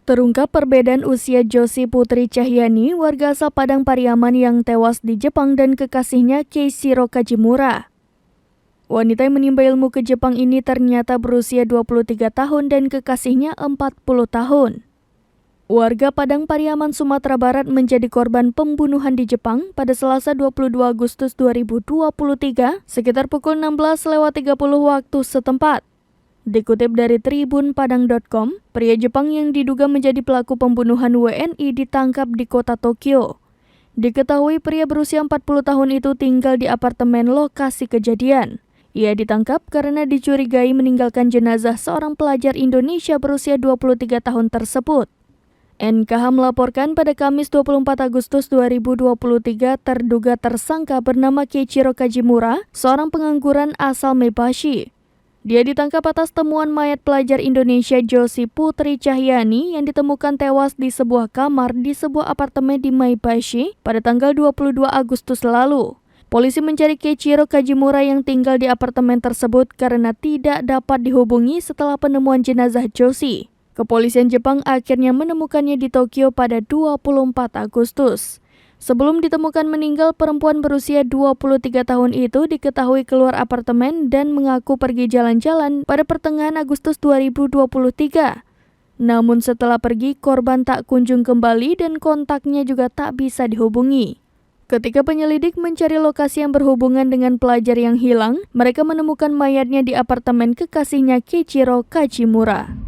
Terungkap perbedaan usia Josie Putri Cahyani, warga asal Padang Pariaman yang tewas di Jepang dan kekasihnya Keishiro Kajimura. Wanita yang menimba ilmu ke Jepang ini ternyata berusia 23 tahun dan kekasihnya 40 tahun. Warga Padang Pariaman, Sumatera Barat menjadi korban pembunuhan di Jepang pada Selasa 22 Agustus 2023 sekitar pukul 16.30 waktu setempat. Dikutip dari tribunpadang.com, pria Jepang yang diduga menjadi pelaku pembunuhan WNI ditangkap di kota Tokyo. Diketahui pria berusia 40 tahun itu tinggal di apartemen lokasi kejadian. Ia ditangkap karena dicurigai meninggalkan jenazah seorang pelajar Indonesia berusia 23 tahun tersebut. NKH melaporkan pada Kamis 24 Agustus 2023 terduga tersangka bernama Keiichiro Kajimura, seorang pengangguran asal Maebashi. Dia ditangkap atas temuan mayat pelajar Indonesia Josie Putri Cahyani yang ditemukan tewas di sebuah kamar di sebuah apartemen di Maebashi pada tanggal 22 Agustus lalu. Polisi mencari Keiichiro Kajimura yang tinggal di apartemen tersebut karena tidak dapat dihubungi setelah penemuan jenazah Josie. Kepolisian Jepang akhirnya menemukannya di Tokyo pada 24 Agustus. Sebelum ditemukan meninggal, perempuan berusia 23 tahun itu diketahui keluar apartemen dan mengaku pergi jalan-jalan pada pertengahan Agustus 2023. Namun setelah pergi, korban tak kunjung kembali dan kontaknya juga tak bisa dihubungi. Ketika penyelidik mencari lokasi yang berhubungan dengan pelajar yang hilang, mereka menemukan mayatnya di apartemen kekasihnya Keiichiro Kajimura.